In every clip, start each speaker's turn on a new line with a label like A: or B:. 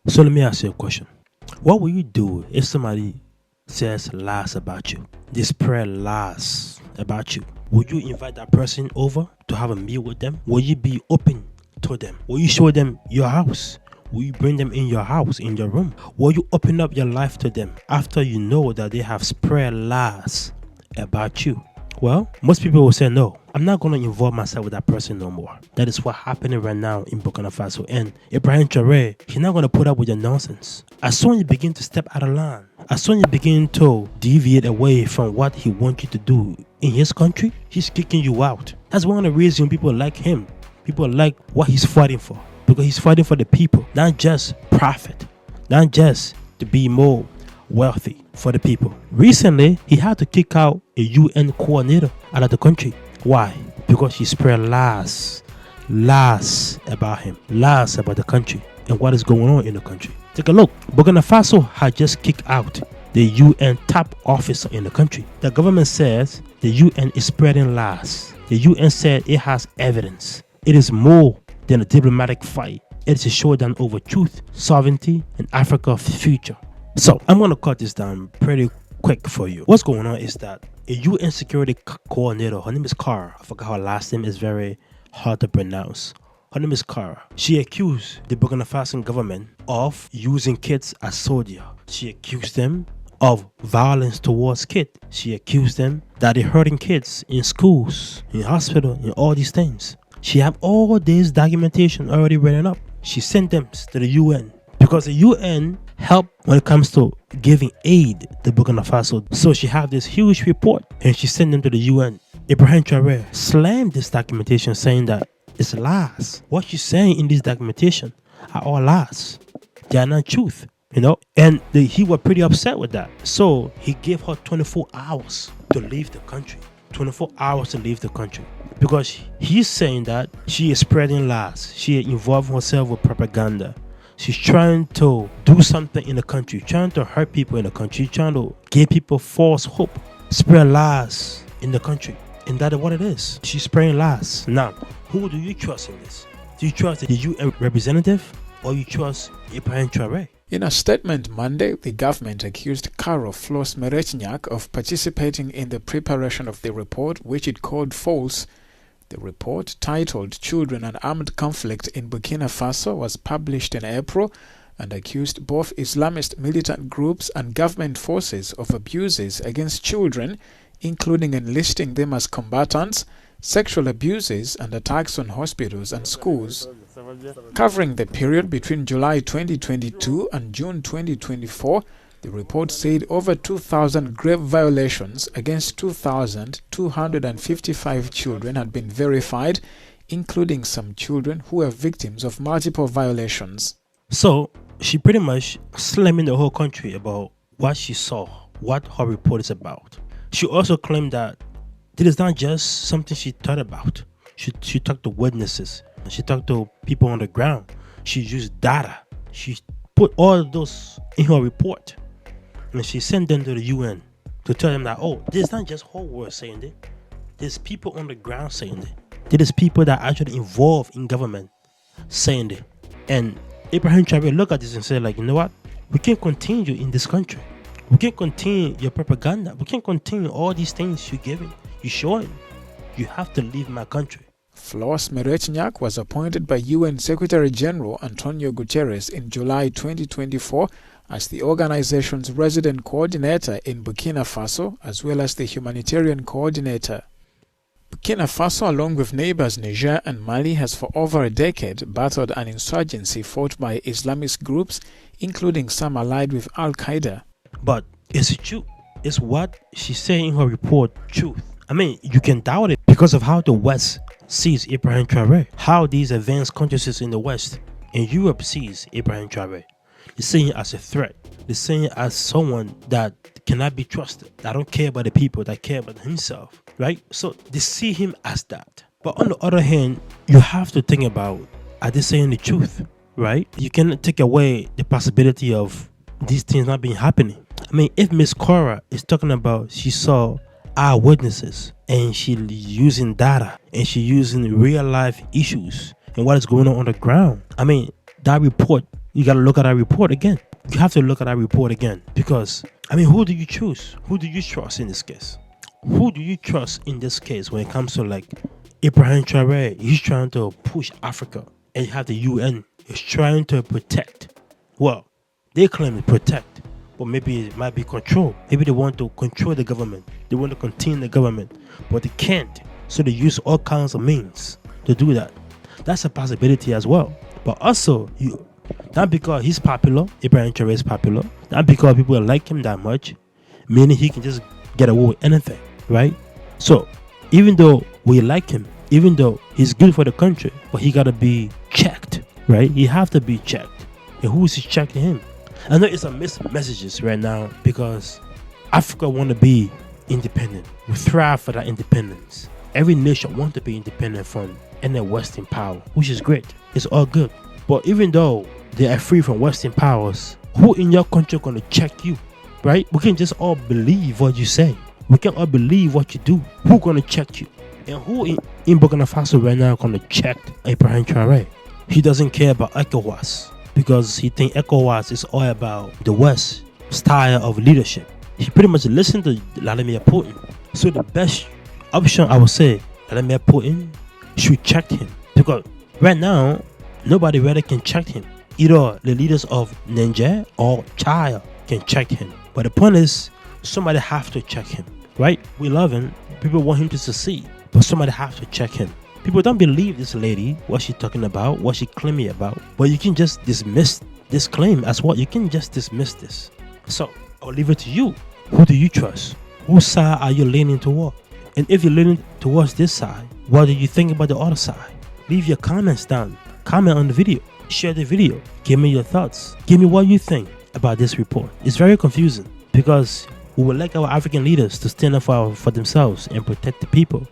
A: So let me ask you a question. What will you do if somebody says lies about you? They spread lies about you. Will you invite that person over to have a meal with them? Will you be open to them? Will you show them your house? Will you bring them in your house, in your room? Will you open up your life to them after you know that they have spread lies about you? Well, most people will say no. I'm not going to involve myself with that person no more. That is what's happening right now in Burkina Faso. And Ibrahim Traore, he's not going to put up with your nonsense. As soon as you begin to step out of line, as soon as you begin to deviate away from what he wants you to do in his country, he's kicking you out. That's one of the reasons people like him. People like what he's fighting for. Because he's fighting for the people, not just profit, not just to be more wealthy for the people. Recently, he had to kick out a UN coordinator out of the country. Why? Because he spread lies about him, lies about the country and what is going on in the country. Take a look. Burkina Faso had just kicked out the UN top officer in the country. The government says the UN is spreading lies. The UN said it has evidence. It is more than a diplomatic fight. It is a showdown over truth, sovereignty, and Africa's future. So I'm going to cut this down pretty quick for you. What's going on is that a UN security coordinator, her name is Kara. I forgot her last name, is very hard to pronounce. Her name is Kara. She accused the Burkina Faso government of using kids as soldiers. She accused them of violence towards kids. She accused them that they're hurting kids in schools, in hospitals, in all these things. She have all this documentation already written up. She sent them to the UN because the UN help when it comes to giving aid to Burkina Faso. So she have this huge report and she sent them to the UN. Ibrahim Traore slammed this documentation saying that it's lies. What she's saying in this documentation are all lies. They are not truth, And he was pretty upset with that. So he gave her 24 hours to leave the country. 24 hours to leave the country. Because he's saying that she is spreading lies. She is involving herself with propaganda. She's trying to do something in the country, trying to hurt people in the country, trying to give people false hope, spread lies in the country. And that is what it is. She's spreading lies. Now, who do you trust in this? Do you trust the UN representative or you trust Ibrahim Traore?
B: In a statement Monday, the government accused Karo Flos Merechniak of participating in the preparation of the report, which it called false. The report, titled Children and Armed Conflict in Burkina Faso, was published in April and accused both Islamist militant groups and government forces of abuses against children, including enlisting them as combatants, sexual abuses, and attacks on hospitals and schools. Covering the period between July 2022 and June 2024, the report said over 2,000 grave violations against 2,255 children had been verified, including some children who were victims of multiple violations.
A: So she pretty much slamming the whole country about what she saw, what her report is about. She also claimed that it is not just something she thought about. She talked to witnesses. She talked to people on the ground. She used data. She put all of those in her report. And she sent them to the UN to tell them that, there's not just whole world saying it. There's people on the ground saying it. There's people that are actually involved in government saying it. And Ibrahim Traore looked at this and said, you know what? We can't continue in this country. We can't continue your propaganda. We can't continue all these things you're giving, you're showing. You have to leave my country.
B: Flos Merechniak was appointed by UN Secretary General Antonio Guterres in July 2024 as the organization's resident coordinator in Burkina Faso, as well as the humanitarian coordinator. Burkina Faso, along with neighbors Niger and Mali, has for over a decade battled an insurgency fought by Islamist groups, including some allied with Al-Qaeda.
A: But is it true? Is what she said in her report truth? I mean, you can doubt it because of how the West sees Ibrahim Traore, how these advanced countries in the West and Europe sees Ibrahim Traore. They're seeing him as a threat. They're seeing him as someone that cannot be trusted, that don't care about the people, that care about himself, right? So they see him as that. But on the other hand, you have to think about, are they saying the truth, right? You cannot take away the possibility of these things not being happening. I mean, if Miss Cora is talking about she saw eyewitnesses and she using data and she using real life issues and what is going on the ground, I mean, that report You got to look at that report again. You have to look at that report again. Because, I mean, who do you choose? Who do you trust in this case? Who do you trust in this case when it comes to like Ibrahim Traoré? He's trying to push Africa. And you have the UN. He's trying to protect. Well, they claim to protect. But maybe it might be control. Maybe they want to control the government. They want to contain the government. But they can't. So they use all kinds of means to do that. That's a possibility as well. But also, not because he's popular, Ibrahim Traoré is popular, not because people like him that much, meaning he can just get away with anything, right? So, even though we like him, even though he's good for the country, but he gotta be checked, right? He have to be checked. And who is checking him? I know it's a mixed messages right now because Africa want to be independent. We thrive for that independence. Every nation wants to be independent from any Western power, which is great. It's all good. But even though they are free from Western powers, who in your country gonna check you, right? We can just all believe what you say. We can all believe what you do. Who gonna check you? And who in Burkina Faso right now gonna check Ibrahim Traoré? He doesn't care about ECOWAS because he think ECOWAS is all about the West style of leadership. He pretty much listened to Vladimir Putin. So the best option, I would say, Vladimir Putin should check him. Because right now, nobody really can check him. Either the leaders of Niger or China can check him. But the point is, somebody have to check him, right? We love him. People want him to succeed. But somebody have to check him. People don't believe this lady, what she's talking about, what she claiming about. But you can just dismiss this claim as well. You can just dismiss this. So, I'll leave it to you. Who do you trust? Whose side are you leaning toward? And if you're leaning towards this side, what do you think about the other side? Leave your comments down. Comment on the video. Share the video. Give me your thoughts. Give me what you think about this report. It's very confusing because we would like our African leaders to stand up for themselves and protect the people.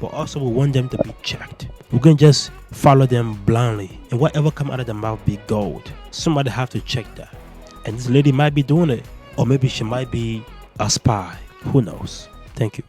A: But also we want them to be checked. We can just follow them blindly. And whatever come out of their mouth be gold. Somebody have to check that. And this lady might be doing it. Or maybe she might be a spy. Who knows? Thank you.